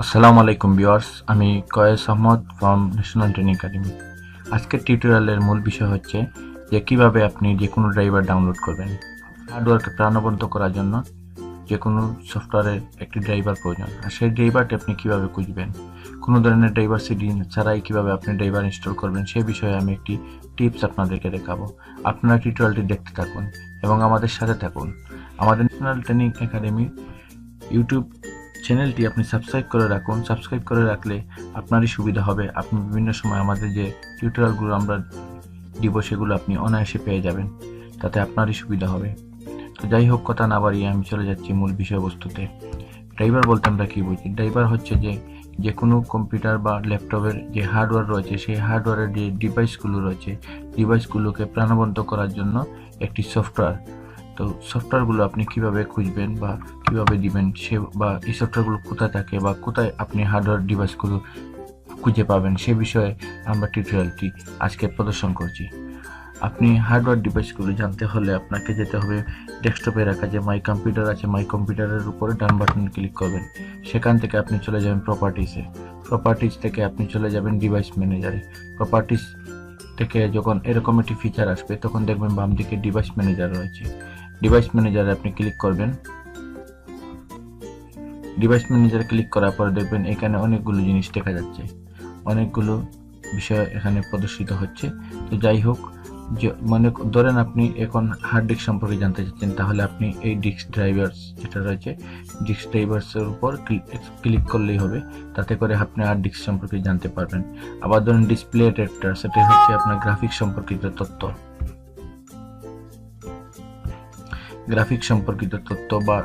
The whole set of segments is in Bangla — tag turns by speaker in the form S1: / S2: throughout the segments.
S1: আসসালামু আলাইকুম ভিউয়ার্স, আমি Kayes Ahmed from National Training Academy. আজকের টিউটোরিয়ালের মূল বিষয় হচ্ছে যে কিভাবে আপনি যে কোনো ড্রাইভার ডাউনলোড করবেন। হার্ডওয়্যারকে প্রাণবন্ত করার জন্য যে কোনো সফটওয়্যারের একটি ড্রাইভার প্রয়োজন, আর সেই ড্রাইভারটি আপনি কিভাবে খুঁজবেন, কোনো ধরনের ড্রাইভার সিডি ছাড়াই কিভাবে আপনি ড্রাইভার ইনস্টল করবেন সে বিষয়ে আমি একটি টিপস আপনাদেরকে দেখাবো। আপনারা টিউটোরিয়ালটি দেখতে থাকুন এবং আমাদের সাথে থাকুন। আমাদের ন্যাশনাল ট্রেনিং একাডেমি ইউটিউব চ্যানেলটি আপনি সাবস্ক্রাইব করে রাখুন। সাবস্ক্রাইব করে রাখলে আপনারই সুবিধা হবে। আপনি বিভিন্ন সময় আমাদের যে টিউটোরিয়ালগুলো আমরা দিব সেগুলো আপনি অনায়াসে পেয়ে যাবেন, তাতে আপনারই সুবিধা হবে। তো যাই হোক, কথা না বাড়িয়ে আমি চলে যাচ্ছি মূল বিষয়বস্তুতে। ড্রাইভার বলতে আমরা কী বুঝি? ড্রাইভার হচ্ছে যে কোনো কম্পিউটার বা ল্যাপটপের যে হার্ডওয়্যার রয়েছে সেই হার্ডওয়্যারের যে ডিভাইসগুলো রয়েছে, ডিভাইসগুলোকে প্রাণবন্ত করার জন্য একটি সফটওয়্যার। তো সফটওয়্যারগুলো আপনি কিভাবে খুঁজবেন বা কিভাবে দিবেন বা এই সফটওয়্যারগুলো কোথায় থাকে বা কোথায় আপনি হার্ডওয়্যার ডিভাইসগুলো খুঁজে পাবেন সে বিষয়ে আমরা টিউটোরিয়ালটি আজকে প্রদর্শন করছি। আপনি হার্ডওয়্যার ডিভাইসগুলো জানতে হলে আপনাকে যেতে হবে ডেস্কটপে রাখা যে মাই কম্পিউটার আছে, মাই কম্পিউটারের উপরে ডান বাটনে ক্লিক করবেন। সেখান থেকে আপনি চলে যাবেন প্রপার্টিসে। প্রপার্টিস থেকে আপনি চলে যাবেন ডিভাইস ম্যানেজারে। প্রপার্টিস থেকে যখন এরকম একটি ফিচার আসবে তখন দেখবেন বাম দিকে ডিভাইস ম্যানেজার রয়েছে। ডিভাইস ম্যানেজারে আপনি ক্লিক করবেন। ডিভাইস ম্যানেজারে ক্লিক করার পরে দেখবেন এখানে অনেকগুলো জিনিস দেখা যাচ্ছে, অনেকগুলো বিষয় এখানে প্রদর্শিত হচ্ছে। তো যাই হোক, মনে ধরেন আপনি এখন হার্ড ডিস্ক সম্পর্কে জানতে চাচ্ছেন, তাহলে আপনি এই ডিস্ক ড্রাইভার্স যেটা রয়েছে ডিস্ক ড্রাইভার্সের উপর ক্লিক করলেই হবে, তাতে করে আপনি হার্ড ডিস্ক সম্পর্কে জানতে পারবেন। আবার ধরেন ডিসপ্লে অ্যাডাপ্টার, সেটা হচ্ছে আপনার গ্রাফিক্স সম্পর্কিত তথ্য। গ্রাফিক্স সম্পর্কিত তথ্য বা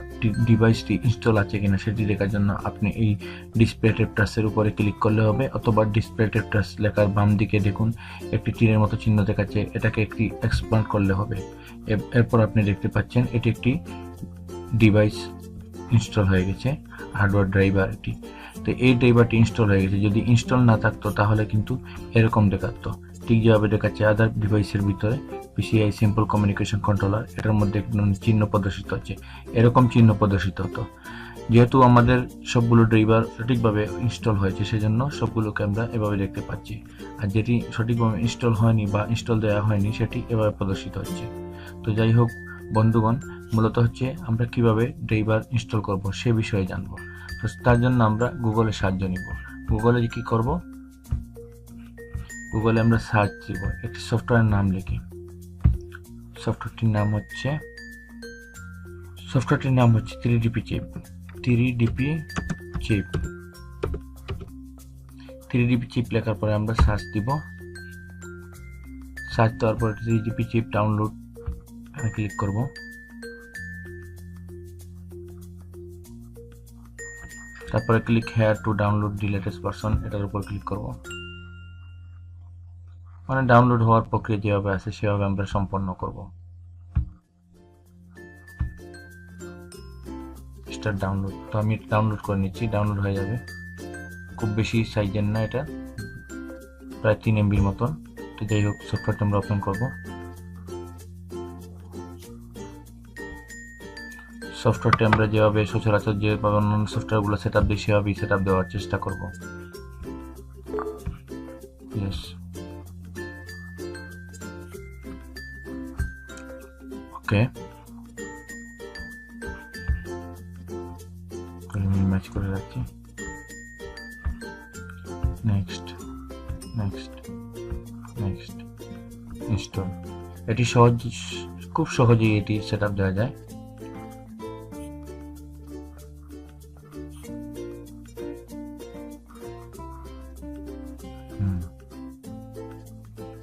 S1: ডিভাইসটি ইনস্টল আছে কিনা সেটি দেখার জন্য আপনি এই ডিসপ্লে অ্যাডাপ্টার্সের উপরে ক্লিক করলে হবে, অথবা ডিসপ্লে অ্যাডাপ্টার্স লেখার বাম দিকে দেখুন একটি তীরের মতো চিহ্ন দেখাচ্ছে, এটাকে একটি এক্সপ্যান্ড করলে হবে। এরপর আপনি দেখতে পাচ্ছেন এটি একটি ডিভাইস ইনস্টল হয়ে গেছে, হার্ডওয়্যার ড্রাইভার এটি। তো এই ড্রাইভারটি ইনস্টল হয়ে গেছে। যদি ইনস্টল না থাকতো তাহলে কিন্তু এরকম দেখাতো, ঠিক যেভাবে দেখাচ্ছে আদার ডিভাইসের ভিতরে পিসিআই সিম্পল কমিউনিকেশন কন্ট্রোলার, এটার মধ্যে চিহ্ন প্রদর্শিত হচ্ছে, এরকম চিহ্ন প্রদর্শিত হতো। যেহেতু আমাদের সবগুলো ড্রাইভার সঠিকভাবে ইনস্টল হয়েছে সেজন্য সবগুলোকে আমরা এভাবে দেখতে পাচ্ছি, আর যেটি সঠিকভাবে ইনস্টল হয়নি বা ইনস্টল দেওয়া হয়নি সেটি এভাবে প্রদর্শিত হচ্ছে। তো যাই হোক বন্ধুগণ, মূলত হচ্ছে আমরা কিভাবে ড্রাইভার ইনস্টল করব সে বিষয়ে জানবো। তো তার জন্য আমরা গুগলের সাহায্য নিব। গুগলে কি করব? গুগলে আমরা সার্চ দিব, একটি সফটওয়্যারের নাম লিখি। সফটওয়্যারটির নাম হচ্ছে 3DP chip. 3DP chip 3DP chip লেখার পরে আমরা সার্চ দিব। সার্চ দেওয়ার পরে 3DP চিপ ডাউনলোড ক্লিক করব। তারপরে click here to download the latest version, এটার উপর ক্লিক করব। মানে ডাউনলোড হওয়ার প্রক্রিয়া যেভাবে আছে সেভাবে আমরা সম্পন্ন করব। Start download. তো আমি ডাউনলোড করে নিচ্ছি, ডাউনলোড হয়ে যাবে। খুব বেশি সাইজের না, এটা প্রায় 3 MBর মতন। তো যাই হোক, সফটওয়্যারটা আমরা ওপেন করব। সফটওয়্যারটা আমরা যেভাবে সচরাচর যেভাবে অন্যান্য সফটওয়্যারগুলো সেট আপ দিই সেভাবেই সেট আপ দেওয়ার চেষ্টা করব। ইয়েস, ওকে, ম্যাচ করে রাখছি। Next next next install. এটি খুব সহজেই এটি সেট আপ দেওয়া যায়।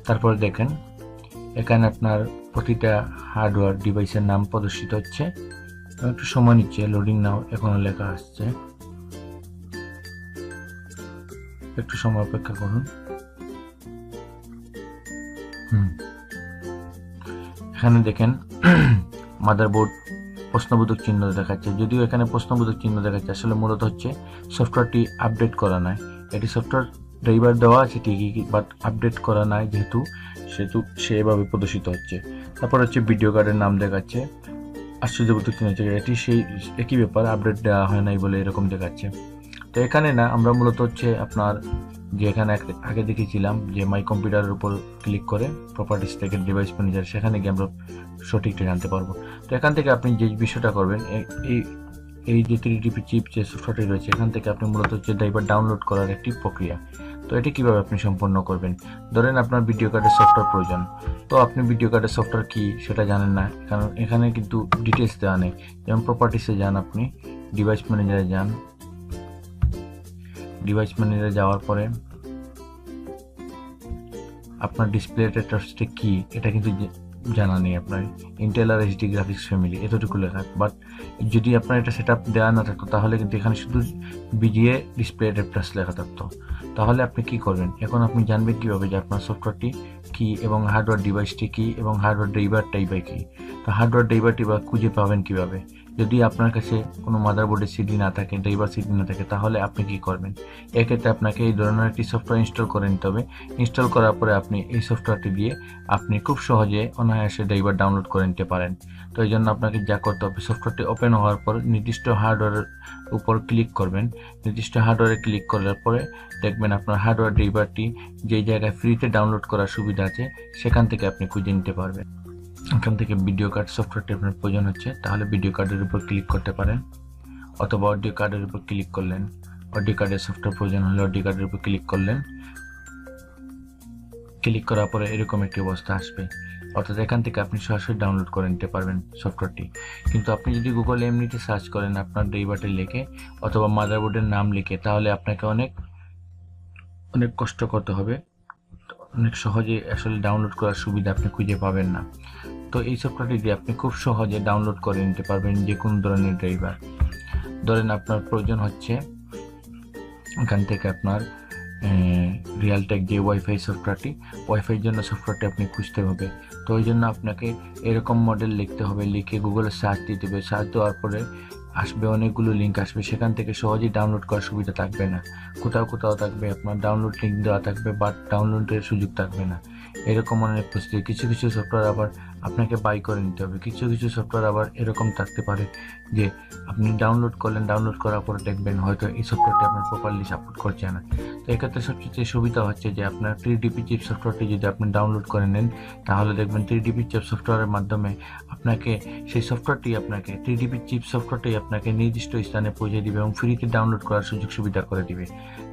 S1: তারপরে দেখেন এখানে আপনার প্রতিটা হার্ডওয়্যার ডিভাইসের নাম প্রদর্শিত হচ্ছে। একটু সময় নিচ্ছে, লোডিং নাও, এখনো লেখা আসছে, একটু সময় অপেক্ষা করুন। এখানে দেখেন মাদারবোর্ড প্রশ্নবোধক চিহ্ন দেখাচ্ছে, যদিও এখানে প্রশ্নবোধক চিহ্ন দেখাচ্ছে আসলে মূলত হচ্ছে সফটওয়্যারটি আপডেট করা নাই। এটি সফটওয়্যার ড্রাইভার দেওয়া আছে ঠিকই, বাট আপডেট করা নাই যেহেতু সেভাবে প্রদর্শিত হচ্ছে। তারপর হচ্ছে ভিডিও কার্ডের নাম দেখাচ্ছে, আশ্চর্যবোধক চিহ্ন হচ্ছে, এটি সেই একই ব্যাপার, আপডেট দেওয়া হয় নাই বলে এরকম দেখাচ্ছে। তো এখানে না আমরা মূলত হচ্ছে আপনার যে এখানে আগে দেখেছিলাম যে মাই কম্পিউটারের উপর ক্লিক করে প্রপার্টিস থেকে ডিভাইস ম্যানেজার, সেখানে গিয়ে আমরা সঠিকটা জানতে পারবো। তো এখান থেকে আপনি যে বিষয়টা করবেন, এই যে 3DP চিপ যে সফটওয়্যারটি রয়েছে, এখান থেকে আপনি মূলত হচ্ছে ড্রাইভার ডাউনলোড করার একটি প্রক্রিয়া। তো এটি কীভাবে আপনি সম্পন্ন করবেন, ধরেন আপনার ভিডিও কার্ডের সফটওয়্যার প্রয়োজন, তো আপনি ভিডিও কার্ডের সফটওয়্যার কী সেটা জানেন না, কারণ এখানে কিন্তু ডিটেলস দেওয়া নেই। যেমন প্রপার্টিসে যান, আপনি ডিভাইস ম্যানেজারে যান, ডিভাইস ম্যানেজারে যাওয়ার পরে আপনার ডিসপ্লে ট্রাস্টে কি এটা কিন্তু জানা নেই আপনার, ইন্টেল আর এইচডি গ্রাফিক্স ফ্যামিলি এতটুকু লেখা। বাট যদি আপনার এটা সেট আপ দেওয়া না থাকতো তাহলে কিন্তু এখানে শুধু বিজিএ ডিসপ্লে ট্রাস্ট লেখা থাকতো। তাহলে আপনি কি করবেন, এখন আপনি জানবেন কীভাবে যে আপনার সফটওয়্যারটি কী এবং হার্ডওয়্যার ডিভাইসটি কী এবং হার্ডওয়্যার ড্রাইভারটাই বা কী। তো হার্ডওয়্যার ড্রাইভারটি বা খুঁজে পাবেন কীভাবে, যদি আপনার কাছে কোনো মাদারবোর্ডের সিডি না থাকে, ড্রাইভার সিডি না থাকে, তাহলে আপনি কি করবেন, এক্ষেত্রে আপনাকে এই ধরনের একটি সফটওয়্যার ইনস্টল করে নিতে হবে। ইনস্টল করার পরে আপনি এই সফটওয়্যারটি দিয়ে আপনি খুব সহজে অনায়াসে ড্রাইভার ডাউনলোড করে নিতে পারেন। তো এই জন্য আপনাকে যা করতে হবে, সফটওয়্যারটি ওপেন হওয়ার পর নির্দিষ্ট হার্ডওয়্যারের উপর ক্লিক করবেন। নির্দিষ্ট হার্ডওয়্যারে ক্লিক করার পরে দেখবেন আপনার হার্ডওয়্যার ড্রাইভারটি যেই জায়গায় ফ্রিতে ডাউনলোড করার সুবিধা আছে সেখান থেকে আপনি খুঁজে নিতে পারবেন। এখান থেকে ভিডিও কার্ড সফটওয়্যারটি আপনার প্রয়োজন হচ্ছে, তাহলে ভিডিও কার্ডের উপর ক্লিক করতে পারেন, অথবা অডিও কার্ডের উপর ক্লিক করলেন, অডিও কার্ডের সফটওয়্যার প্রয়োজন হলে অডিও কার্ডের উপর ক্লিক করলেন। ক্লিক করার পরে এরকম একটি অবস্থা আসবে, অর্থাৎ এখান থেকে আপনি সরাসরি ডাউনলোড করে নিতে পারবেন সফটওয়্যারটি। কিন্তু আপনি যদি গুগলে এমনিতে সার্চ করেন আপনার ড্রাইভারটি লিখে অথবা মাদারবোর্ডের নাম লিখে, তাহলে আপনাকে অনেক কষ্ট করতে হবে, অনেক সহজে আসলে ডাউনলোড করার সুবিধা আপনি খুঁজে পাবেন না। তো এই সফটওয়্যারটি দিয়ে আপনি খুব সহজে ডাউনলোড করে নিতে পারবেন যে কোনো ধরনের ড্রাইভার। ধরেন আপনার প্রয়োজন হচ্ছে এখান থেকে আপনার রিয়ালটেক যে ওয়াইফাই সফটওয়্যারটি, ওয়াইফাইয়ের জন্য সফটওয়্যারটি আপনি খুঁজতে হবে। তো ওই জন্য আপনাকে এরকম মডেল লিখতে হবে, লিখে গুগলে সার্চ দিতে হবে। সার্চ দেওয়ার পরে আসবে অনেকগুলো লিঙ্ক আসবে, সেখান থেকে সহজেই ডাউনলোড করার সুবিধা থাকবে না। কোথাও থাকবে আপনার ডাউনলোড লিঙ্ক দেওয়া থাকবে, বাট ডাউনলোডের সুযোগ থাকবে না। এরকম অনেক পরিস্থিতি। কিছু সফটওয়্যার আবার আপনাকে বাই করে নিতে হবে। কিছু সফটওয়্যার আবার এরকম থাকতে পারে যে আপনি ডাউনলোড করলেন, ডাউনলোড করার পরে দেখবেন হয়তো এই সফটওয়্যারটি আপনার প্রপারলি সাপোর্ট করছে না। তো এক্ষেত্রে সবচেয়ে সুবিধা হচ্ছে যে আপনার 3DP চিপ সফটওয়্যারটি যদি আপনি ডাউনলোড করে নেন, তাহলে দেখবেন 3DP চিপ সফটওয়্যারের মাধ্যমে আপনাকে সেই সফটওয়্যারটি আপনাকে 3DP চিপ সফটওয়্যারটি আপনাকে নির্দিষ্ট স্থানে পৌঁছে দিবে এবং ফ্রিতে ডাউনলোড করার সুযোগ সুবিধা করে দিবে।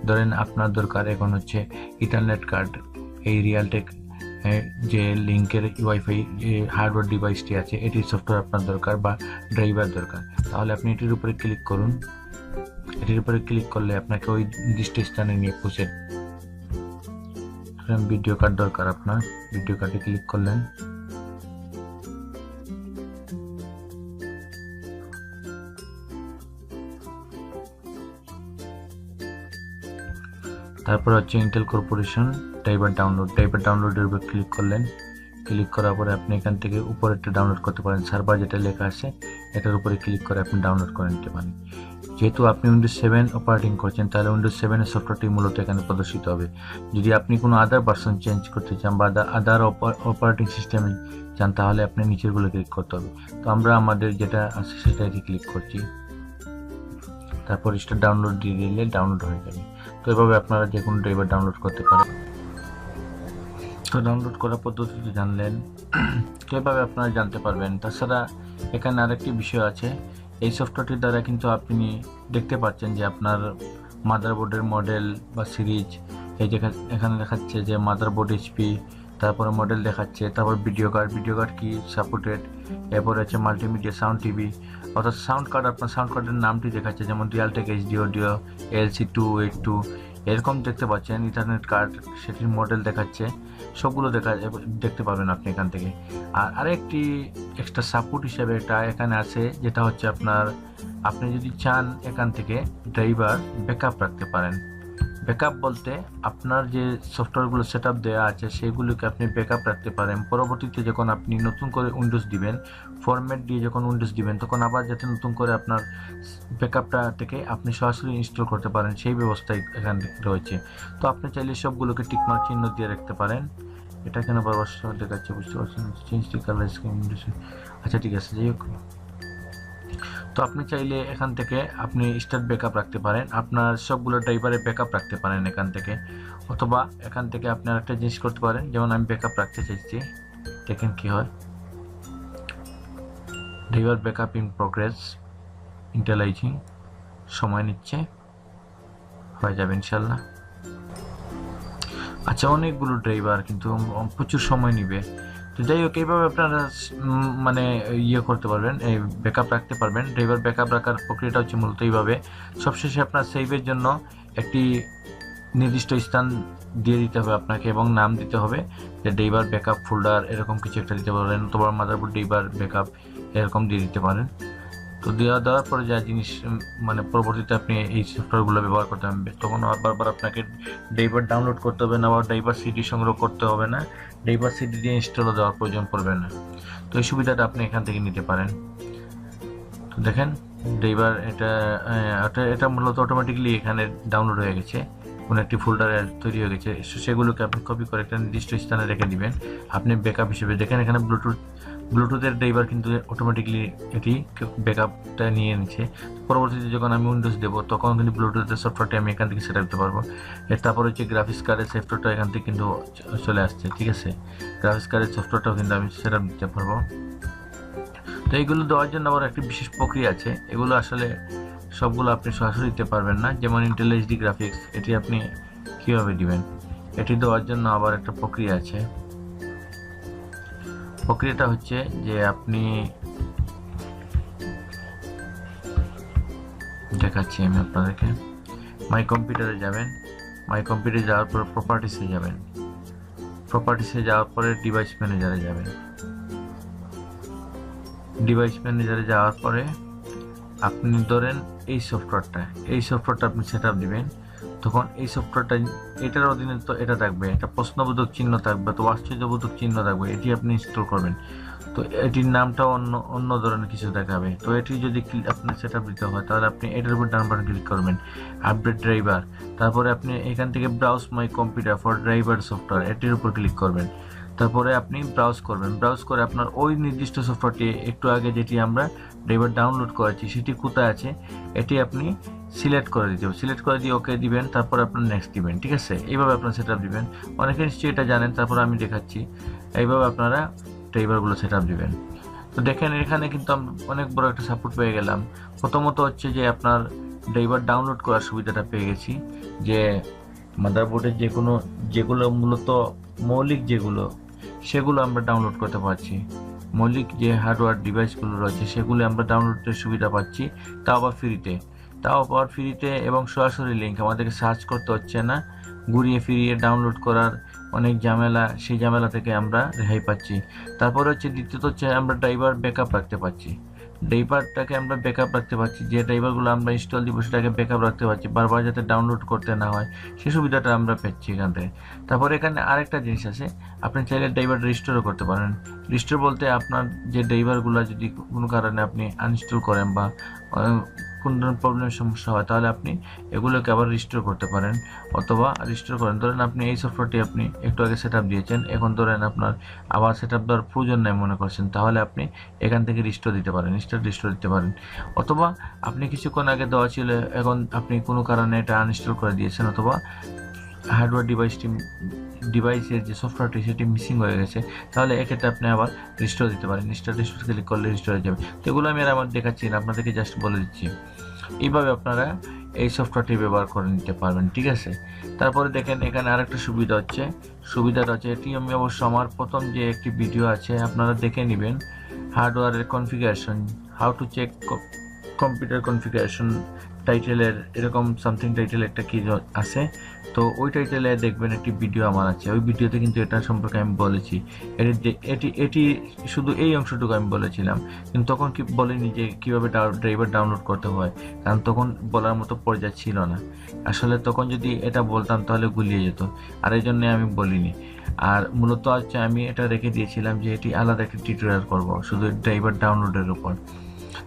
S1: ধরেন আপনার দরকার এখন হচ্ছে ইথারনেট কার্ড, এই রিয়ালটেক যে লিঙ্কের ওয়াইফাই যে হার্ডওয়্যার ডিভাইসটি আছে এটির সফটওয়্যার আপনার দরকার বা ড্রাইভার দরকার, তাহলে আপনি এটির উপরে ক্লিক করুন। এটির উপরে ক্লিক করলে আপনাকে ওই নির্দিষ্ট স্থানে নিয়ে পৌঁছে। ভিডিও কার্ড দরকার আপনার, ভিডিও কার্ডে ক্লিক করলেন। তারপর হচ্ছে ইন্টেল কর্পোরেশন ড্রাইভার ডাউনলোডের উপর ক্লিক করলেন। ক্লিক করার পরে আপনি এখান থেকে উপরেরটা ডাউনলোড করতে পারেন, সার্ভার যেটা লেখা আছে এটার উপরে ক্লিক করে আপনি ডাউনলোড করে নিতে পারেন। যেহেতু আপনি উইন্ডোজ 7 অপারেটিং করছেন, তাহলে উইন্ডোজ 7 সফটওয়্যারটি মূলত এখানে প্রদর্শিত হবে। যদি আপনি কোনো আদার ভার্সন চেঞ্জ করতে চান বা আদার অপারেটিং সিস্টেমে চান, তাহলে আপনি নিচেরগুলো ক্লিক করতে হবে। তো আমরা আমাদের যেটা আছে সেটাই ক্লিক করছি, তারপর এটা ডাউনলোড দিয়ে দিলে ডাউনলোড হয়ে যাবে। তো এভাবে আপনারা যে কোনো ড্রাইভার ডাউনলোড করতে পারেন। তো ডাউনলোড করার পদ্ধতিটি জানলেন, কীভাবে আপনারা জানতে পারবেন। তাছাড়া এখানে আরেকটি বিষয় আছে, এই সফটওয়্যারটির দ্বারা কিন্তু আপনি দেখতে পাচ্ছেন যে আপনার মাদারবোর্ডের মডেল বা সিরিজ, এই যে এখানে দেখাচ্ছে যে মাদারবোর্ড এইচপি, তারপরে মডেল দেখাচ্ছে, তারপর ভিডিও কার্ড কি সাপোর্টেড, এরপরে আছে মাল্টিমিডিয়া সাউন্ড টিভি, অর্থাৎ সাউন্ড কার্ড আপনার সাউন্ড কার্ডের নামটি দেখাচ্ছে, যেমন রিয়ালটেক এইচডি অডিও LC282 এরকম দেখতে পাচ্ছেন। ইথারনেট কার্ড সেটির মডেল দেখাচ্ছে, সবগুলো দেখতে পাবেন আপনি এখান থেকে। আর আরেকটি এক্সট্রা সাপোর্ট হিসেবে এটা এখানে আছে, যেটা হচ্ছে আপনি যদি চান এখান থেকে ড্রাইভার ব্যাকআপ রাখতে পারেন। ব্যাকআপ বলতে আপনার যে সফটওয়্যারগুলো সেট আপ দেওয়া আছে সেগুলোকে আপনি ব্যাকআপ রাখতে পারেন। পরবর্তীতে যখন আপনি নতুন করে উইন্ডোজ দিবেন, ফরম্যাট দিয়ে যখন উইন্ডোজ দিবেন, তখন আবার যাতে নতুন করে আপনার ব্যাকআপটা থেকে আপনি সরাসরি ইনস্টল করতে পারেন সেই ব্যবস্থাই এখানে রয়েছে। তো আপনি চাইলে সবগুলোকে টিকমার্ক চিহ্ন দিয়ে রাখতে পারেন। এটা কেন বারবার দেখাচ্ছে বুঝতে পারছেন, চেঞ্জ দি কালার স্কিম। আচ্ছা ঠিক আছে, যাই হোক। তো আপনি চাইলে এখান থেকে আপনি স্টার্ট ব্যাকআপ রাখতে পারেন, আপনার সবগুলো ড্রাইভারের ব্যাকআপ রাখতে পারেন এখান থেকে, অথবা এখান থেকে আপনি আরেকটা জিনিস করতে পারেন, যেমন আমি ব্যাকআপ রাখতে চাইছি, দেখেন কি হয়, ড্রাইভার ব্যাকআপ ইন প্রোগ্রেস, ইন্টালাইজিং, সময় নিচ্ছে, হয়ে যাবে ইনশাল্লাহ। আচ্ছা, অনেকগুলো ড্রাইভার কিন্তু প্রচুর সময় নিবে। তো যাই হোক, এইভাবে আপনারা মানে করতে পারবেন, এই ব্যাকআপ রাখতে পারবেন। ড্রাইভার ব্যাকআপ রাখার প্রক্রিয়াটা হচ্ছে মূলত এইভাবে, সবশেষে আপনার সেভের জন্য একটি নির্দিষ্ট স্থান দিয়ে দিতে হবে আপনাকে, এবং নাম দিতে হবে যে ড্রাইভার ব্যাকআপ ফোল্ডার, এরকম কিছু একটা দিতে পারেন, অথবা মাদারবোর্ড ড্রাইভার ব্যাকআপ এরকম দিয়ে দিতে পারেন। তো দেওয়ার পরে যা জিনিস মানে পরবর্তীতে আপনি এই সফটওয়্যারগুলো ব্যবহার করতে হবে, তখন বারবার আপনাকে ড্রাইভার ডাউনলোড করতে হবে না, বা ড্রাইভার সিডি সংগ্রহ করতে হবে না, ড্রাইভার সিডি দিয়ে ইনস্টলও দেওয়ার প্রয়োজন পড়বে না। তো এই সুবিধাটা আপনি এখান থেকে নিতে পারেন। তো দেখেন ড্রাইভার এটা মূলত অটোমেটিক্যালি এখানে ডাউনলোড হয়ে গেছে, কোনো একটি ফোল্ডার তৈরি হয়ে গেছে। সেগুলোকে আপনি কপি করে একটা নির্দিষ্ট স্থানে রেখে দিবেন আপনি ব্যাকআপ হিসেবে। দেখেন এখানে ব্লুটুথের ড্রাইভার কিন্তু অটোমেটিক্যালি এটি ব্যাকআপটা নিয়ে নিচ্ছে। পরবর্তীতে যখন আমি উইন্ডোজ দেবো তখন কিন্তু ব্লুটুথের সফটওয়্যারটি আমি এখান থেকে সেট দিতে পারবো। তারপর হচ্ছে গ্রাফিক্স কার্ডের সফটওয়্যারটা এখান থেকে কিন্তু চলে আসছে, ঠিক আছে, গ্রাফিক্স কার্ডের সফটওয়্যারটাও কিন্তু আমি সেট দিতে পারবো। তো এইগুলো দেওয়ার জন্য আবার একটি বিশেষ প্রক্রিয়া আছে, এগুলো আসলে সবগুলো আপনি সরাসরি দিতে পারবেন না। যেমন ইন্টেল এইচডি গ্রাফিক্স, এটি আপনি কীভাবে দিবেন, এটি দেওয়ার জন্য আবার একটা প্রক্রিয়া আছে। প্রক্রিয়াটা হচ্ছে যে আপনি, দেখাচ্ছি আমি আপনাদেরকে, মাই কম্পিউটারে যাবেন, মাই কম্পিউটারে যাওয়ার পর প্রপার্টিসে যাবেন, প্রপার্টিসে যাওয়ার পরে ডিভাইস ম্যানেজারে যাবেন, ডিভাইস ম্যানেজারে যাওয়ার পরে আপনি ধরেন এই সফটওয়্যারটা আপনি সেট আপ দিবেন। তখন এই সফটওয়্যারটা, এটার অধীনে তো এটা থাকবে, একটা প্রশ্নবোধক চিহ্ন থাকবে, তো আশ্চর্যবোধক চিহ্ন থাকবে, এটি আপনি ইনস্টল করবেন। তো এটির নামটাও অন্য ধরনের কিছু দেখাবে। তো এটি যদি আপনার সেট আপ দিতে হয় তাহলে আপনি এটার উপর ডান বাটন ক্লিক করবেন, আপডেট ড্রাইভার, তারপরে আপনি এখান থেকে browse my computer for driver software, এটির উপর ক্লিক করবেন। তারপরে আপনি ব্রাউজ করবেন, ব্রাউজ করে আপনার ওই নির্দিষ্ট সফটওয়্যারটি একটু আগে যেটি আমরা ড্রাইভার ডাউনলোড করেছি সেটি কোথায় আছে এটি আপনি সিলেক্ট করে দিতে হবে, সিলেক্ট করে দিয়ে ওকে দিবেন, তারপর আপনার নেক্সট দিবেন, ঠিক আছে। এইভাবে আপনার সেট আপ দিবেন, অনেকে নিশ্চয়ই এটা জানেন, তারপর আমি দেখাচ্ছি। এইভাবে আপনারা ড্রাইভারগুলো সেট আপ দিবেন। তো দেখেন এখানে কিন্তু আমি অনেক বড় একটা সাপোর্ট পেয়ে গেলাম। প্রথমত হচ্ছে যে আপনার ড্রাইভার ডাউনলোড করার সুবিধাটা পেয়ে গেছি, যে মাদারবোর্ডের যেগুলো মূলত মৌলিক সেগুলো আমরা ডাউনলোড করতে পারছি, মৌলিক যে হার্ডওয়্যার ডিভাইসগুলো রয়েছে সেগুলো আমরা ডাউনলোডের সুবিধা পাচ্ছি, তাও আবার ফ্রিতে, এবং সরাসরি লিঙ্ক, আমাদেরকে সার্চ করতে হচ্ছে না, ঘুরিয়ে ফিরিয়ে ডাউনলোড করার অনেক ঝামেলা, সেই ঝামেলা থেকে আমরা রেহাই পাচ্ছি। তারপরে হচ্ছে দ্বিতীয়ত হচ্ছে আমরা ড্রাইভার ব্যাকআপ রাখতে পারছি, ড্রাইভারটাকে আমরা ব্যাকআপ রাখতে পারছি, যে ড্রাইভারগুলো আমরা ইনস্টল দিব সেটাকে ব্যাকআপ রাখতে পারছি, বারবার যাতে ডাউনলোড করতে না হয় সেই সুবিধাটা আমরা পাচ্ছি এখান থেকে। তারপরে এখানে আরেকটা জিনিস আছে, আপনি চাইলে ড্রাইভার রিস্টোরও করতে পারেন। রিস্টোর বলতে আপনার যে ড্রাইভারগুলো যদি কোনো কারণে আপনি আনইনস্টল করেন বা কোনো ধরনের প্রবলেমের সমস্যা হয় তাহলে আপনি এগুলোকে আবার রিস্টোর করতে পারেন, অথবা রিস্টোর করেন। ধরেন আপনি এই সফটওয়্যারটি আপনি একটু আগে সেট আপ দিয়েছেন, এখন ধরেন আপনার আবার সেট আপ দেওয়ার প্রয়োজন নেই মনে করছেন, তাহলে আপনি এখান থেকে রিস্টোর দিতে পারেন। অথবা আপনি কিছুক্ষণ আগে দেওয়া ছিল, এখন আপনি কোনো কারণে এটা আনইনস্টল করে দিয়েছেন, অথবা হার্ডওয়্যার ডিভাইসের যে সফটওয়্যারটি সেটি মিসিং হয়ে গেছে, তাহলে এক্ষেত্রে আপনি আবার রিস্টোর দিতে পারেন। রিস্টোর ক্লিক করলে রিস্টোর হয়ে যাবে। তো এগুলো আমি আর আমার দেখাচ্ছি না, আপনাদেরকে জাস্ট বলে দিচ্ছি। এইভাবে আপনারা এই সফটওয়্যারটি ব্যবহার করে নিতে পারবেন, ঠিক আছে। তারপরে দেখেন এখানে আরেকটা সুবিধাটা হচ্ছে এটি আমি অবশ্য আমার প্রথম যে একটি ভিডিও আছে আপনারা দেখে নেবেন, হার্ডওয়্যারের configuration, how to check computer configuration টাইটেলের, এরকম সামথিং টাইটেল একটা কি আছে, তো ওই টাইটেলে দেখবেন একটি ভিডিও আমার আছে, ওই ভিডিওতে কিন্তু এটা সম্পর্কে আমি বলেছি। এটি শুধু এই অংশটুকু আমি বলেছিলাম, কিন্তু তখন কি বলিনি যে কীভাবে ড্রাইভার ডাউনলোড করতে হয়, কারণ তখন বলার মতো পর্যায়ে ছিল না। আসলে তখন যদি এটা বলতাম তাহলে গুলিয়ে যেত, আর এই জন্যে আমি বলিনি। আর মূলত হচ্ছে আমি এটা রেখে দিয়েছিলাম যে এটি আলাদা একটি টিউটোরিয়াল করব শুধু ড্রাইভার ডাউনলোডের উপর।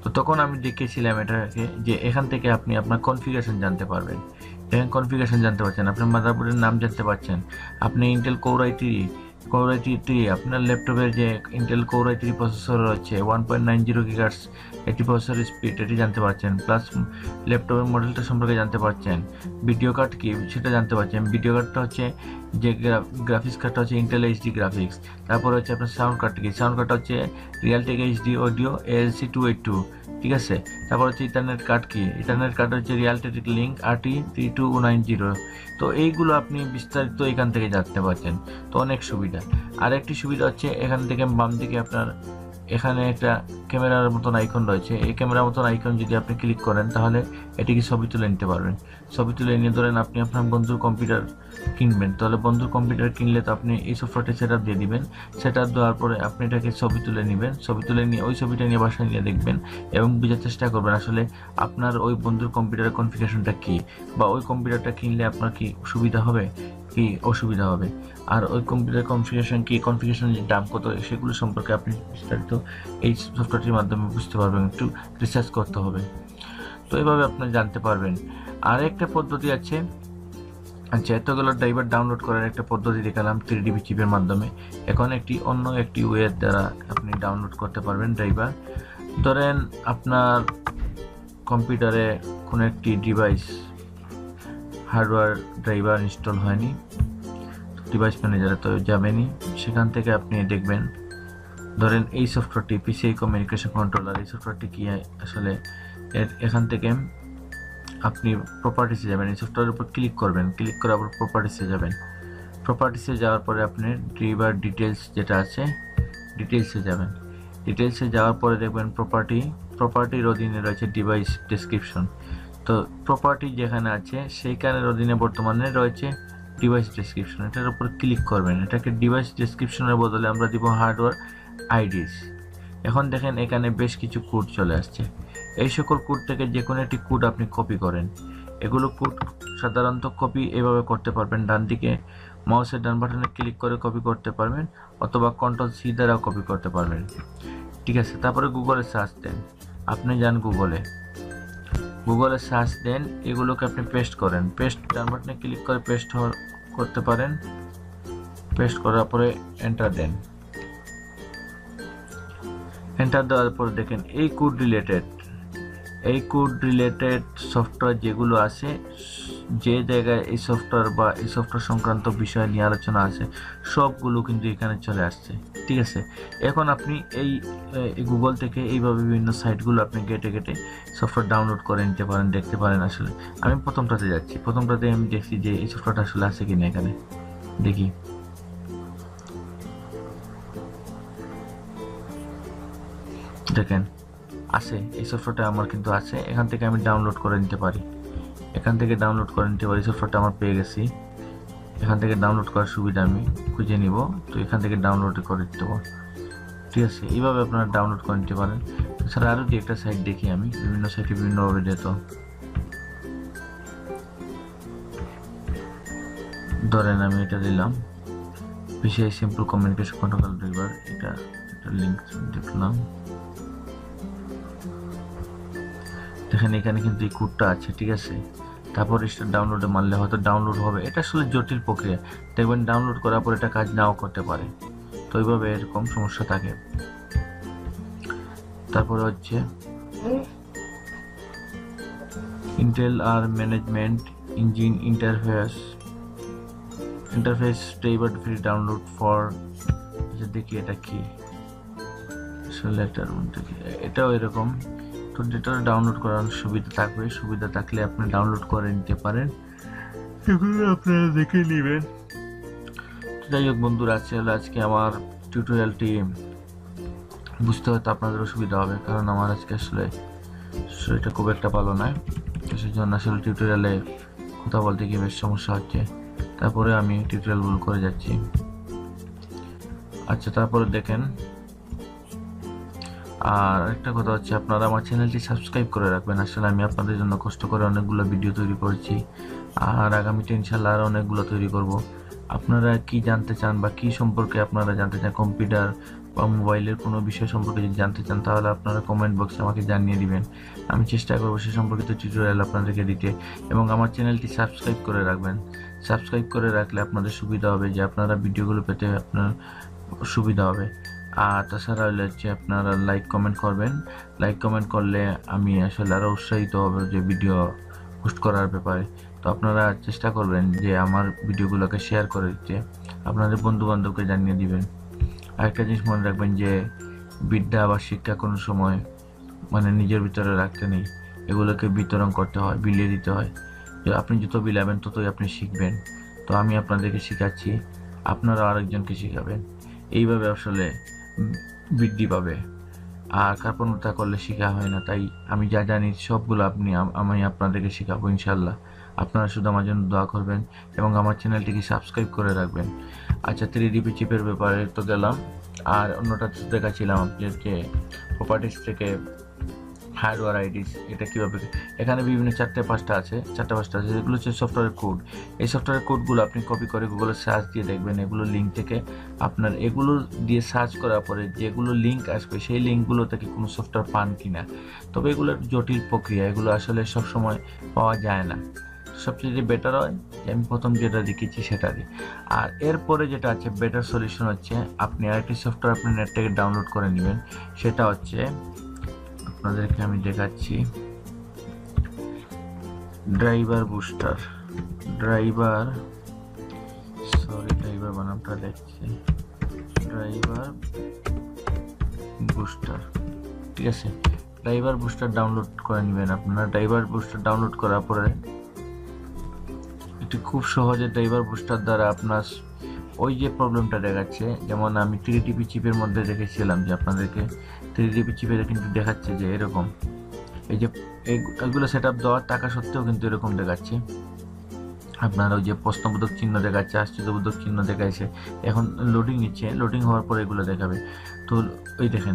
S1: তো তখন আমি দেখিয়েছিলাম এটাকে যে এখান থেকে আপনি আপনার কনফিগারেশন জানতে পারবেন। দেখেন কনফিগারেশন জানতে পারছেন, আপনার মাদারবোর্ডের নাম জানতে পারছেন, আপনি Intel core i3 core i3 আপনার ল্যাপটপের যে ইন্টেল কোর i3 প্রসেসর রয়েছে 1.90 GHz এটি প্রসেসর স্পিড এটি জানতে পারছেন, প্লাস ল্যাপটপের মডেলটা সম্পর্কে জানতে পারছেন। ভিডিও কার্ড কি সেটা জানতে পারছেন। ভিডিও কার্ডটা হচ্ছে যে গ্রাফিক্স কার্ডটা হচ্ছে ইন্টেল এইচডি গ্রাফিক্স। তারপরে হচ্ছে আপনার সাউন্ড কার্ডটা কি, সাউন্ড কার্ডটা হচ্ছে রিয়ালটেক এইচডি অডিও ALC 282, ঠিক আছে। তারপর হচ্ছে ইথারনেট কার্ড কি, ইথারনেট কার্ড হচ্ছে রিয়ালটেক লিঙ্ক RT3290। তো এইগুলো আপনি বিস্তারিত এখান থেকে জানতে পারছেন, তো অনেক সুবিধা। আর একটি সুবিধা হচ্ছে এখান থেকে বাম দিকে আপনার এখানে একটা ক্যামেরার মতন আইকন রয়েছে। এই ক্যামেরার মতন আইকন যদি আপনি ক্লিক করেন তাহলে এটিকে ছবি তুলে নিতে পারবেন। ছবি তুলে নিয়ে ধরেন আপনি আপনার বন্ধুর কম্পিউটার কিনবেন, তাহলে বন্ধুর কম্পিউটার কিনলে তো আপনি এই সফটওয়্যারটি সেট আপ দিয়ে দিবেন। সেট আপ দেওয়ার পরে আপনি এটাকে ছবি তুলে নেবেন, ছবি তুলে নিয়ে ওই ছবিটা নিয়ে বাসায় নিয়ে দেখবেন এবং বোঝার চেষ্টা করবেন আসলে আপনার ওই বন্ধুর কম্পিউটারের কনফিগারেশনটা কী, বা ওই কম্পিউটারটা কিনলে আপনার কি সুবিধা হবে কি অসুবিধা হবে, আর ওই কম্পিউটার কনফিগারেশন কি, কনফিগারেশনের দাম কত, সেগুলো সম্পর্কে আপনি বিস্তারিত এই সফটওয়্যারটির মাধ্যমে বুঝতে পারবেন। একটু রিসার্চ করতে হবে, তো এইভাবে আপনি জানতে পারবেন। আর একটা পদ্ধতি আছে, আচ্ছা এতগুলো ড্রাইভার ডাউনলোড করার একটা পদ্ধতি দেখালাম 3DB চিপের মাধ্যমে। এখন অন্য একটি ওয়ের দ্বারা আপনি ডাউনলোড করতে পারবেন ড্রাইভার। ধরেন আপনার কম্পিউটারে কোনো একটি ডিভাইস হার্ডওয়্যার ড্রাইভার ইনস্টল হয়নি, ডিভাইস ম্যানেজারে তো যাবেনই, সেখান থেকে আপনি দেখবেন ধরেন এই সফটওয়্যারটি PCI কমিউনিকেশন কন্ট্রোলার, এই সফটওয়্যারটি কি আসলে এখান থেকে আপনি প্রপার্টিসে যাবেন, এই সফটওয়্যারের উপর ক্লিক করবেন, ক্লিক করার পর প্রপার্টিসে যাবেন। প্রপার্টিসে যাওয়ার পরে আপনি ড্রাইভার ডিটেলস যেটা আছে ডিটেলসে যাবেন। ডিটেলসে যাওয়ার পরে দেখবেন প্রপার্টির অধীনে রয়েছে ডিভাইস ডেসক্রিপশন। তো প্রপার্টি যেখানে আছে সেইখানের অধীনে বর্তমানে রয়েছে ডিভাইস ডেসক্রিপশন। এটার উপর ক্লিক করবেন, এটাকে ডিভাইস ডেসক্রিপশনের বদলে আমরা দিব হার্ডওয়্যার আইডিস। এখন দেখেন এখানে বেশ কিছু কোড চলে আসছে। এই সকল কোড থেকে যে কোনো একটি কোড আপনি কপি করেন। এগুলো কোড সাধারণত কপি এভাবে করতে পারবেন, ডান দিকে মাউসের ডান বাটনে ক্লিক করে কপি করতে পারবেন, অথবা Ctrl+C দ্বারাও কপি করতে পারবেন, ঠিক আছে। তারপরে গুগলে সার্চ দেন, আপনি যান গুগলে সার্চ দেন, এগুলোকে আপনি পেস্ট করেন, পেস্ট ডান বাটনে ক্লিক করে পেস্ট করতে পারেন। পেস্ট করার পরে এন্টার দেন। এন্টার দেওয়ার পরে দেখেন এই কোড রিলেটেড সফটওয়্যার যেগুলো আছে, যে জায়গায় এই সফটওয়্যার বা এই সফটওয়্যার সংক্রান্ত বিষয় নিয়ে আলোচনা আছে সবগুলো কিন্তু এখানে চলে আসছে, ঠিক আছে। এখন আপনি এই গুগল থেকে এইভাবে বিভিন্ন সাইটগুলো আপনি ঘেটে সফটওয়্যার ডাউনলোড করে নিতে পারেন, দেখতে পারেন। আসলে আমি প্রথমটাতে যাচ্ছি, প্রথমটাতে আমি দেখছি যে এই সফটওয়্যারটা আসলে আছে কিনা, এখানে দেখি। দেখেন আছে, এই সফটওয়্যারটা আমার কিন্তু আছে, এখান থেকে আমি ডাউনলোড করে নিতে পারি, সফটওয়্যারটা আমার পেয়ে গেছি। এখান থেকে ডাউনলোড করার সুবিধা আমি খুঁজে নিব, তো এখান থেকে ডাউনলোড করে দিতে পারবো, ঠিক আছে। এইভাবে আপনারা ডাউনলোড করে নিতে পারেন। এছাড়া আরও যে একটা সাইট দেখি আমি, বিভিন্ন সাইটে বিভিন্নভাবে দিত। ধরেন আমি এটা দিলাম PCI simple communication controller driver, এটা লিঙ্ক দেখলাম। দেখেন এখানে কিন্তু এই কোডটা আছে, ঠিক আছে। তারপর স্টার্ট ডাউনলোডে মারলে হয়তো ডাউনলোড হবে। এটা আসলে জটিল প্রক্রিয়া, দেখবেন ডাউনলোড করার পর এটা কাজ নাও করতে পারে, তো এইভাবে এরকম সমস্যা থাকে। তারপরে হচ্ছে Intel R management engine interface driver free download for, দেখি এটা কি আসলে, এটাও এরকম। তো যেটা ডাউনলোড করার সুবিধা থাকলে আপনি ডাউনলোড করে নিতে পারেন, এগুলো আপনারা দেখে নেবেন। যাই হোক বন্ধুরা, আজকে আমার টিউটোরিয়ালটি বুঝতে হয়তো আপনাদের অসুবিধা হবে, কারণ আমার আজকে আসলে শরীরটা খুব একটা ভালো নয়, সেই জন্য আসলে টিউটোরিয়ালে কথা বলতে গিয়ে বেশ সমস্যা হচ্ছে। তারপরে আমি টিউটোরিয়ালগুলো করে যাচ্ছি। আচ্ছা, তারপরে দেখেন, আর একটা কথা হচ্ছে আপনারা আমার চ্যানেলটি সাবস্ক্রাইব করে রাখবেন। আসলে আমি আপনাদের জন্য কষ্ট করে অনেকগুলো ভিডিও তৈরি করেছি, আর আগামীতে ইনশাল্লাহ আরও অনেকগুলো তৈরি করব। আপনারা কি জানতে চান বা কি সম্পর্কে আপনারা জানতে চান, কম্পিউটার বা মোবাইলের কোনো বিষয় সম্পর্কে যদি জানতে চান, তাহলে আপনারা কমেন্ট বক্সে আমাকে জানিয়ে দিবেন। আমি চেষ্টা করবো সে সম্পর্কিত টিউটোরিয়াল আপনাদেরকে দিতে, এবং আমার চ্যানেলটি সাবস্ক্রাইব করে রাখবেন। সাবস্ক্রাইব করে রাখলে আপনাদের সুবিধা হবে, যে আপনারা ভিডিওগুলো পেতে আপনার সুবিধা হবে। আর তাছাড়া হচ্ছে আপনারা লাইক কমেন্ট করবেন। লাইক কমেন্ট করলে আমি আসলে আরও উৎসাহিত হবে যে ভিডিও পোস্ট করার ব্যাপারে। তো আপনারা চেষ্টা করবেন যে আমার ভিডিওগুলোকে শেয়ার করে দিতে, আপনাদের বন্ধু বান্ধবকে জানিয়ে দিবেন। আরেকটা জিনিস মনে রাখবেন যে বিদ্যা বা শিক্ষা কোনো সময় নিজের ভিতরে রাখতে নেই, এগুলোকে বিতরণ করতে হয়, বিলিয়ে দিতে হয়। যে আপনি যত বিলাবেন ততই আপনি শিখবেন। তো আমি আপনাদেরকে শেখাচ্ছি, আপনারা আরেকজনকে শেখাবেন, এইভাবে আসলে বৃদ্ধি পাবে। আর কার্পণ্যতা করলে শেখা হয় না। তাই আমি যা জানি সবগুলো আমি আপনাদেরকে শেখাবো ইনশাল্লাহ। আপনারা শুধু আমার জন্য দোয়া করবেন এবং আমার চ্যানেলটিকে সাবস্ক্রাইব করে রাখবেন। আচ্ছা, 3D চিপের ব্যাপারে তো গেলাম, আর অন্যটা দেখাচ্ছিলাম আপনাদেরকে প্রপার্টিস থেকে হার্ডওয়্যার আইডিস, এটা কীভাবে, এখানে বিভিন্ন চারটে পাঁচটা আছে, যেগুলো হচ্ছে সফটওয়্যার কোড। এই সফটওয়্যার কোডগুলো আপনি কপি করে গুগলে সার্চ দিয়ে দেখবেন, এগুলো লিঙ্ক থেকে আপনার এগুলো দিয়ে সার্চ করার পরে যেগুলো লিঙ্ক আসবে সেই লিঙ্কগুলো থেকে কোনো সফটওয়্যার পান কিনা। তবে এগুলো জটিল প্রক্রিয়া, এগুলো আসলে সবসময় পাওয়া যায় না। সবচেয়ে বেটার হয় যে আমি প্রথম যেটা দেখেছি সেটা দিই। আর এরপরে যেটা আছে বেটার সলিউশন হচ্ছে আপনি আরেকটি সফটওয়্যার আপনি নেট থেকে ডাউনলোড করে নেবেন। সেটা হচ্ছে আপনাদেরকে আমি দেখাচ্ছি, ড্রাইভার বুস্টার। ড্রাইভার বানামটা দেখছি, ড্রাইভার বুস্টার। ঠিক আছে, ড্রাইভার বুস্টার ডাউনলোড করে নেবেন আপনারা। ড্রাইভার বুস্টার ডাউনলোড করার পরে এটি খুব সহজে ড্রাইভার বুস্টার দ্বারা আপনার ওই যে প্রবলেমটা দেখাচ্ছে, যেমন আমি 3D চিপের মধ্যে দেখেছিলাম যে আপনাদেরকে 3D চিপের কিন্তু দেখাচ্ছে যে এরকম, এই যে এগুলো সেট আপ দেওয়ার টাকা সত্ত্বেও কিন্তু এরকম দেখাচ্ছে। আপনার ওই যে প্রশ্নবোধক চিহ্ন দেখাচ্ছে, আশ্চর্যবোধক চিহ্ন দেখাচ্ছে, এখন লোডিং নিচ্ছে, লোডিং হওয়ার পরে এগুলো দেখাবে। তো ওই দেখেন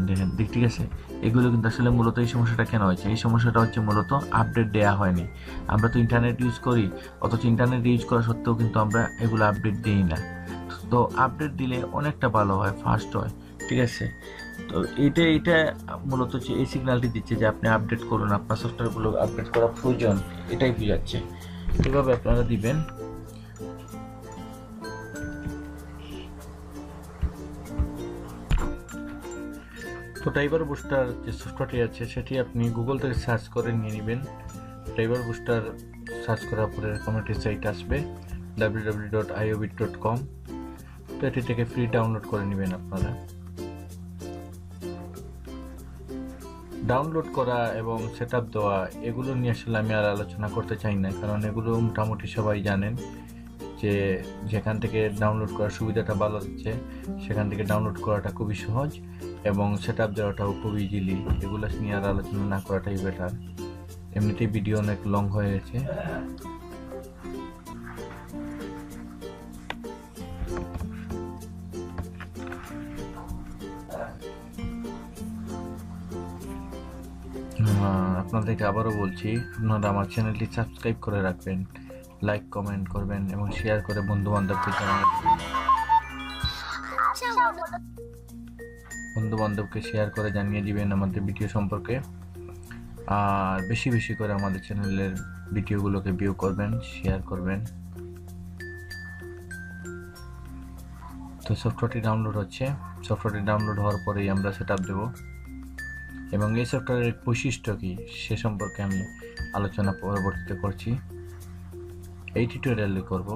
S1: ঠিক আছে, এগুলো কিন্তু আসলে মূলত এই সমস্যাটা কেন হয়েছে, এই সমস্যাটা হচ্ছে মূলত আপডেট দেওয়া হয়নি। আমরা তো ইন্টারনেট ইউজ করি, অথচ ইন্টারনেট ইউজ করা সত্ত্বেও কিন্তু আমরা এগুলো আপডেট দিই না। তো আপডেট দিলে অনেকটা ভালো হয়, ফাস্ট হয়। ঠিক আছে, তো এইটা মূলত হচ্ছে এই সিগন্যালটি দিচ্ছে যে আপনি আপডেট করুন, আপনার সফটওয়্যারগুলো আপডেট করা প্রয়োজন, এটাই বোঝাচ্ছে। এভাবে আপনারা দিবেন। তো ড্রাইভার বুস্টার যে সফটওয়্যারটি আছে সেটি আপনি গুগল থেকে সার্চ করে নিয়ে নেবেন। ড্রাইভার বুস্টার সার্চ করার পরে এরকম একটি সাইট আসবে, www.iobit.com। তো এটি থেকে ফ্রি ডাউনলোড করে নেবেন আপনারা। ডাউনলোড করা এবং সেট আপ দেওয়া এগুলো নিয়ে আসলে আমি আর আলোচনা করতে চাই না, কারণ এগুলো মোটামুটি সবাই জানেন যে যেখান থেকে ডাউনলোড করার সুবিধাটা ভালো হচ্ছে সেখান থেকে ডাউনলোড করাটা খুবই সহজ এবং সেট আপ দেওয়াটাও খুব ইজিলি। এগুলো নিয়ে আর আলোচনা না করাটাই বেটার, এমনিতেই ভিডিও অনেক লং হয়ে গেছে। আপনাদেরকে আবারও বলছি, আপনারা আমার চ্যানেলটি সাবস্ক্রাইব করে রাখবেন, লাইক কমেন্ট করবেন এবং শেয়ার করে বন্ধু বান্ধবকে শেয়ার করে জানিয়ে দিবেন আমাদের ভিডিও সম্পর্কে। আর বেশি বেশি করে আমাদের চ্যানেলের ভিডিওগুলোকে ভিউ করবেন, শেয়ার করবেন। তো সফটওয়্যারটি ডাউনলোড হচ্ছে, সফটওয়্যারটি ডাউনলোড হওয়ার পরেই আমরা সেট আপ দেবো এবং এই সফটওয়্যারের বৈশিষ্ট্য কী সে সম্পর্কে আমি আলোচনা পরবর্তীতে করছি, এই টিউটোরিয়ালে করব।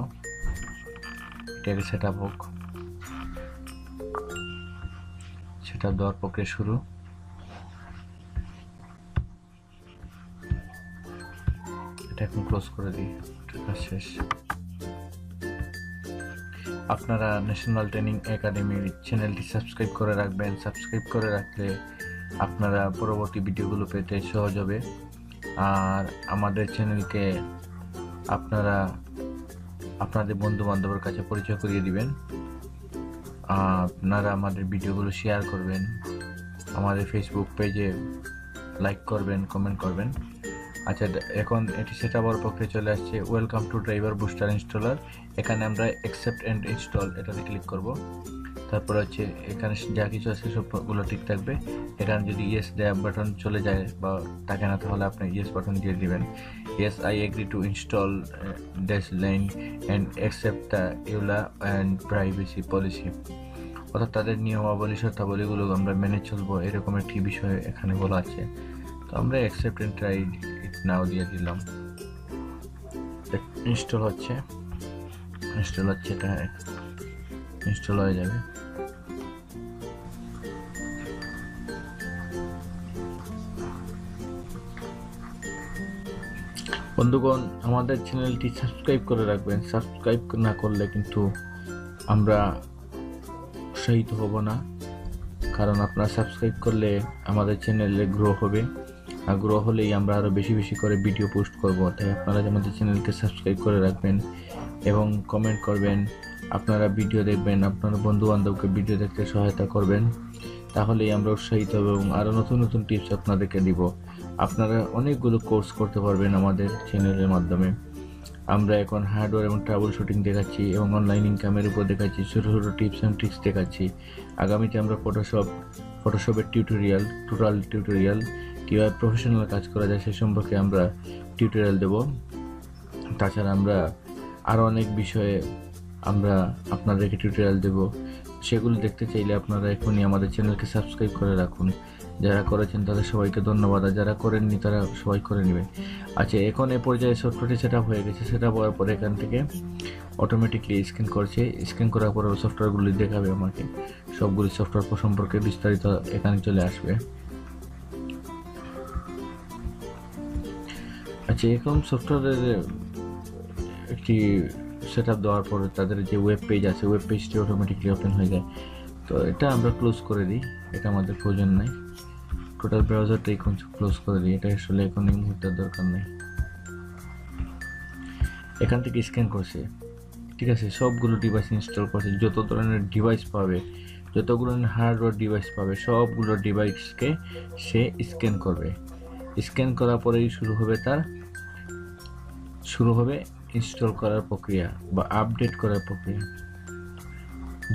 S1: এটাকে সেট আপ হোক, সেট আপ দেওয়ার প্রক্রিয়া শুরু। এটা এখন ক্লোজ করে দিই, কাজ শেষ। আপনারা ন্যাশনাল ট্রেনিং একাডেমির চ্যানেলটি সাবস্ক্রাইব করে রাখবেন। সাবস্ক্রাইব করে রাখলে আপনারা পরবর্তী ভিডিওগুলো পেতে সহজ হবে। আর আমাদের চ্যানেলকে আপনারা আপনাদের বন্ধু বান্ধবের কাছে পরিচয় করিয়ে দিবেন। আপনারা আমাদের ভিডিওগুলো শেয়ার করবেন, আমাদের ফেসবুক পেজে লাইক করবেন, কমেন্ট করবেন। আচ্ছা, এখন এটি সেট আপ হওয়ার পক্ষে চলে আসছে welcome to driver booster installer. এখানে আমরা অ্যাকসেপ্ট অ্যান্ড ইনস্টল এটাতে ক্লিক করব। তারপর হচ্ছে এখানে যা কিছু আছে সবগুলো ঠিক থাকবে। এখানে যদি ইয়েস দেয়া বাটন চলে যায় বা থাকে না, তাহলে আপনি ইয়েস বাটন দিয়ে দিবেন। Yes, I agree to install dash line and accept the EULA and privacy policy, অর্থাৎ তাদের নিয়মাবলী শর্তাবলীগুলো আমরা মেনে চলবো, এরকম একটি বিষয় এখানে বলা আছে। তো আমরা অ্যাকসেপ্ট অ্যান্ড ট্রাই ইট নাও দিয়ে দিলাম। ইনস্টল হচ্ছে, এটা ইনস্টল হয়ে যাবে। বন্ধুগণ, আমাদের চ্যানেলটি সাবস্ক্রাইব করে রাখবেন। সাবস্ক্রাইব না করলে কিন্তু আমরা উৎসাহিত হব না, কারণ আপনারা সাবস্ক্রাইব করলে আমাদের চ্যানেলে গ্রো হবে, আর গ্রো হলেই আমরা আরও বেশি বেশি করে ভিডিও পোস্ট করব। তাই আপনারা আমাদের চ্যানেলকে সাবস্ক্রাইব করে রাখবেন এবং কমেন্ট করবেন। আপনারা ভিডিও দেখবেন, আপনার বন্ধু বান্ধবকে ভিডিও দেখতে সহায়তা করবেন, তাহলেই আমরা উৎসাহিত হব এবং আরও নতুন নতুন টিপস আপনাদেরকে দিব। আপনারা অনেকগুলো কোর্স করতে পারবেন আমাদের চ্যানেলের মাধ্যমে। আমরা এখন হার্ডওয়্যার এবং ট্রাবল শুটিং দেখাচ্ছি এবং অনলাইন ইনকামের উপর দেখাচ্ছি, ছোটো ছোটো টিপস অ্যান্ড ট্রিক্স দেখাচ্ছি। আগামীতে আমরা ফটোশপের টোটাল টিউটোরিয়াল, কীভাবে প্রফেশনাল কাজ করা যায় সে সম্পর্কে আমরা টিউটোরিয়াল দেব। তাছাড়া আমরা আরও অনেক বিষয়ে আমরা আপনাদেরকে টিউটোরিয়াল দেব। সেগুলো দেখতে চাইলে আপনারা এখনই আমাদের চ্যানেলকে সাবস্ক্রাইব করে রাখুন। যারা করেছেন তাদের সবাইকে ধন্যবাদ, আর যারা করেননি তারা সবাই করে নেবেন। আচ্ছা, এখন এই পর্যায়ে সফটওয়্যারটি সেট আপ হয়ে গেছে। সেট আপ হওয়ার পরে এখান থেকে অটোমেটিকলি স্ক্যান করছে। স্ক্যান করার পরে সফটওয়্যারগুলি দেখাবে আমাকে, সবগুলি সফটওয়্যার সম্পর্কে বিস্তারিত এখানে চলে আসবে। আচ্ছা, এখন সফটওয়্যারের একটি সেট আপ দেওয়ার পরে তাদের যে ওয়েব পেজ আছে, ওয়েব পেজটি অটোমেটিকলি ওপেন হয়ে যায়। তো এটা আমরা ক্লোজ করে দিই, এটা আমাদের প্রয়োজন নাই। টোটাল ব্রাউজারটা এখন ক্লোজ করে দিই, এটা আসলে এখন এই মুহূর্তে দরকার নেই। এখান থেকে স্ক্যান করছে, ঠিক আছে, সবগুলো ডিভাইস ইনস্টল করছে। যত ধরনের ডিভাইস পাবে, যত ধরনের হার্ডওয়্যার ডিভাইস পাবে, সবগুলো ডিভাইসকে সে স্ক্যান করবে। স্ক্যান করার পরেই শুরু হবে ইনস্টল করার প্রক্রিয়া বা আপডেট করার প্রক্রিয়া।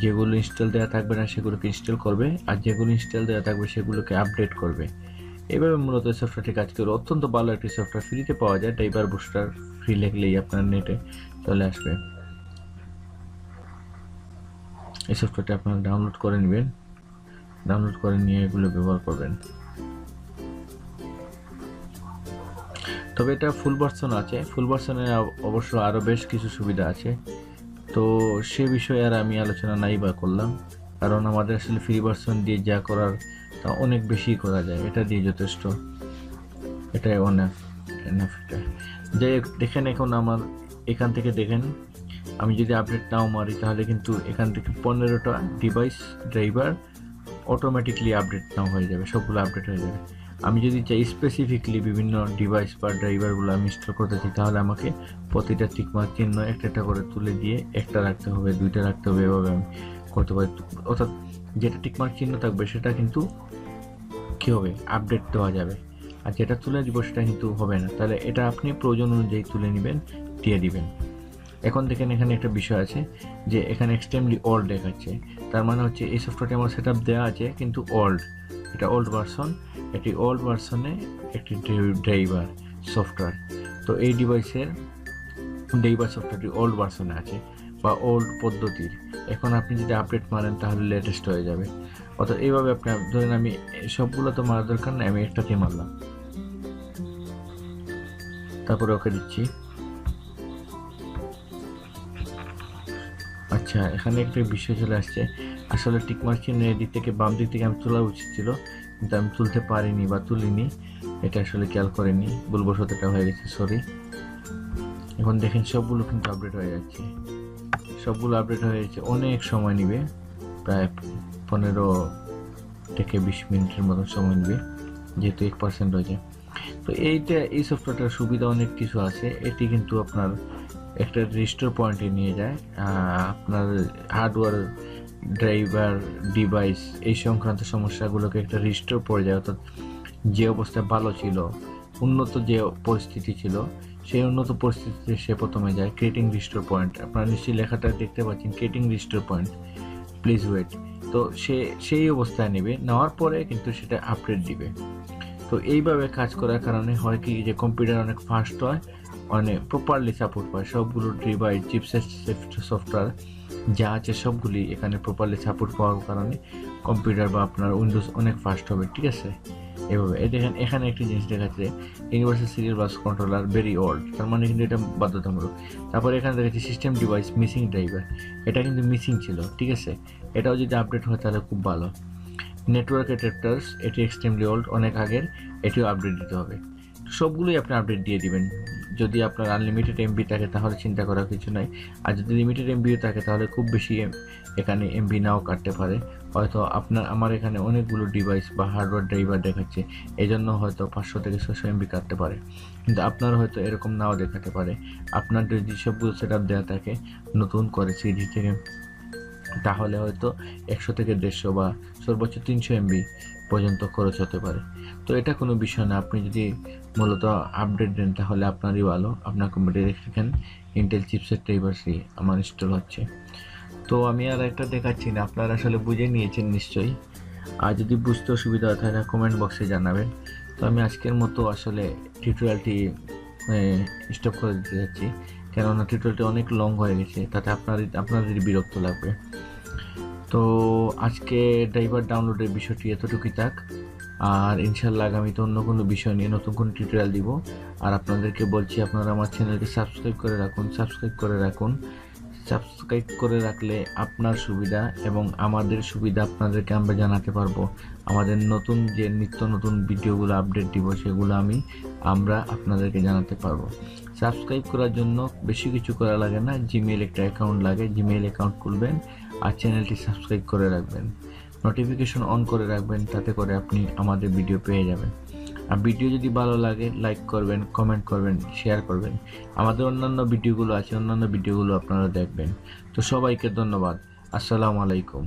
S1: যেগুলো ইনস্টল দেওয়া থাকবে না সেগুলোকে ইনস্টল করবে, আর যেগুলো ইনস্টল দেওয়া থাকবে সেগুলোকে আপডেট করবে। এইভাবে মূলত সফটওয়্যারটি কাজ করে। অত্যন্ত ভালো একটি সফটওয়্যার, ফ্রিতে পাওয়া যায়। ড্রাইভার বুস্টার ফ্রি লিখলেই আপনার নেটে চলে আসবে। এই সফটওয়্যারটি আপনারা ডাউনলোড করে নেবেন, ডাউনলোড করে নিয়ে এগুলো ব্যবহার করবেন। তবে এটা ফুল ভার্সন আছে, ফুল ভার্সনে অবশ্য আরও বেশ কিছু সুবিধা আছে। তো সে বিষয়ে আর আমি আলোচনা নাই বা করলাম, কারণ আমাদের আসলে ফ্রি ভার্সন দিয়ে যা করার তা অনেক বেশি করা যায়, এটা দিয়ে যথেষ্ট, এটাই অনেক এনাফ। যে দেখেন, এখন আমার এখান থেকে দেখেন, আমি যদি আপডেট নাও মারি তাহলে কিন্তু এখান থেকে 15টা ডিভাইস ড্রাইভার অটোমেটিকলি আপডেট নাও হয়ে যাবে, সবগুলো আপডেট হয়ে যাবে। আমি যদি চাই স্পেসিফিকলি বিভিন্ন ডিভাইস বা ড্রাইভারগুলো আমি ইনস্টল করতে চাই, তাহলে আমাকে প্রতিটা টিকমার্ক চিহ্ন একটা করে তুলে দিয়ে একটা রাখতে হবে, দুইটা রাখতে হবে, এভাবে আমি করতে পারি। অর্থাৎ যেটা টিকমার্ক চিহ্ন থাকবে সেটা কিন্তু কী হবে, আপডেট দেওয়া যাবে, আর যেটা তুলে দিব সেটা কিন্তু হবে না। তাহলে এটা আপনি প্রয়োজন অনুযায়ী তুলে নেবেন, দিয়ে দিবেন। এখন দেখেন, এখানে একটা বিষয় আছে যে এখানে এক্সট্রিমলি ওল্ড দেখাচ্ছে, তার মানে হচ্ছে এই সফটওয়্যারটি আমার সেট আপ দেওয়া আছে কিন্তু ওল্ড, এটা ওল্ড ভার্সন। এটি ওল্ড ভার্সনে একটি ড্রাইভার সফটওয়্যার। তো এই ডিভাইসের ড্রাইভার সফটওয়্যারটি ওল্ড ভার্সনে আছে বা ওল্ড পদ্ধতির। এখন আপনি যদি আপডেট মারেন তাহলে লেটেস্ট হয়ে যাবে। অর্থাৎ এইভাবে আপনি ধরেন, আমি সবগুলো তো মারার দরকার নেই, আমি একটাতে মারলাম, তারপরে ওকে দিচ্ছি। আচ্ছা, এখানে একটা বিষয় চলে আসছে, আসলে টিকমার্ক চিহ্ন এদিক থেকে বাম দিক থেকে আমি তোলা উচিত ছিল, কিন্তু আমি তুলতে পারিনি বা তুলিনি, এটা আসলে খেয়াল করিনি, ভুলবশত এটা হয়ে গেছে, সরি। এখন দেখেন সবগুলো কিন্তু আপডেট হয়ে যাচ্ছে, সবগুলো আপডেট হয়ে যাচ্ছে। অনেক সময় নেবে, প্রায় 15 থেকে 20 মিনিটের মতো সময় নেবে, যেহেতু 1% হয়েছে। তো এই সফটওয়্যারটার সুবিধা অনেক কিছু আছে। এটি কিন্তু আপনার একটা রিস্টোর পয়েন্টে নিয়ে যায়, আপনার হার্ডওয়্যার, ড্রাইভার, ডিভাইস এই সংক্রান্ত সমস্যাগুলোকে একটা রিস্টোর পর্যায়ে, অর্থাৎ যে অবস্থায় ভালো ছিল, উন্নত যে পরিস্থিতি ছিল, সেই উন্নত পরিস্থিতিতে সে প্রথমে যায়। ক্রিয়েটিং রিস্টোর পয়েন্ট, আপনারা নিশ্চয়ই লেখাটা দেখতে পাচ্ছেন, creating restore point. Please wait. তো সেই অবস্থায় নেবে, নেওয়ার পরে কিন্তু সেটা আপডেট দিবে। তো এইভাবে কাজ করার কারণে হয় কি যে কম্পিউটার অনেক ফাস্ট হয়, অনেক প্রপারলি সাপোর্ট পায়। সবগুলো ডিভাইস, চিপসেট, সফটওয়্যার যা আছে সবগুলি এখানে প্রপারলি সাপোর্ট পাওয়ার কারণে কম্পিউটার বা আপনার উইন্ডোজ অনেক ফাস্ট হবে, ঠিক আছে। এভাবে দেখেন এখানে একটি জিনিস দেখাচ্ছে, universal serial bus controller very old, তার মানে কিন্তু এটা বাধ্যতামূলক। তারপরে এখানে দেখাচ্ছে সিস্টেম ডিভাইস মিসিং ড্রাইভার, এটা কিন্তু মিসিং ছিল, ঠিক আছে। এটাও যদি আপডেট হয় তাহলে খুব ভালো। নেটওয়ার্ক অ্যাডাপ্টার্স, এটি এক্সট্রিমলি ওল্ড, অনেক আগের, এটিও আপডেট দিতে হবে। সবগুলোই আপনি আপডেট দিয়ে দিবেন। যদি আপনার আনলিমিটেড এমবি থাকে তাহলে চিন্তা করার কিছু নাই, আর যদি লিমিটেড এমবিও থাকে তাহলে খুব বেশি এখানে এমবি নাও কাটতে পারে। হয়তো আমার এখানে অনেকগুলো ডিভাইস বা হার্ডওয়্যার ড্রাইভার দেখাচ্ছে, এই জন্য হয়তো 500 থেকে 600 এমবি কাটতে পারে, কিন্তু আপনার হয়তো এরকম নাও দেখাতে পারে। আপনার যদি সবগুলো সেট আপ দেওয়া থাকে নতুন করে সিডি থেকে, তাহলে হয়তো 100 থেকে 150 বা সর্বোচ্চ 300 এমবি পর্যন্ত খরচ হতে পারে। তো এটা কোনো বিষয় না, আপনি যদি মূলত আপডেট দেন তাহলে আপনারই ভালো। আপনার কম্পিউটারে দেখেন ইন্টেল চিপসেট ড্রাইভার সি আমার ইনস্টল হচ্ছে। তো আমি আর একটা দেখাচ্ছি না, আপনারা আসলে বুঝে নিয়েছেন নিশ্চয়ই। আর যদি বুঝতে অসুবিধা হয় তাহলে কমেন্ট বক্সে জানাবেন। তো আমি আজকের মতো আসলে টিউটোরিয়ালটি স্টপ করে দিতে যাচ্ছি, কেননা টিউটোরিয়ালটি অনেক লং হয়ে গেছে, তাতে আপনাদের বিরক্ত লাগবে। তো আজকে ড্রাইভার ডাউনলোডের বিষয়টি এতটুকুই থাক, আর ইনশাল্লাহ আগামীতে অন্য কোনো বিষয় নিয়ে নতুন কোনো টিউটোরিয়াল দিব। আর আপনাদেরকে বলছি আপনারা আমার চ্যানেলকে সাবস্ক্রাইব করে রাখুন। সাবস্ক্রাইব করে রাখলে আপনার সুবিধা এবং আমাদের সুবিধা আপনাদেরকে আমরা জানাতে পারবো। আমাদের নতুন যে নিত্য নতুন ভিডিওগুলো আপডেট দিব সেগুলো আমরা আপনাদেরকে জানাতে পারবো। সাবস্ক্রাইব করার জন্য বেশি কিছু করা লাগে না, জিমেইল একটা অ্যাকাউন্ট লাগে, জিমেইল অ্যাকাউন্ট খুলবেন আর চ্যানেলটি সাবস্ক্রাইব করে রাখবেন, নোটিফিকেশন অন করে রাখবেন, তাতে করে আপনি আমাদের ভিডিও পেয়ে যাবেন। আর ভিডিও যদি ভালো লাগে লাইক করবেন, কমেন্ট করবেন, শেয়ার করবেন। আমাদের অন্যান্য ভিডিওগুলো আছে, অন্যান্য ভিডিওগুলো আপনারা দেখবেন। তো সবাইকে ধন্যবাদ। আসসালামু আলাইকুম।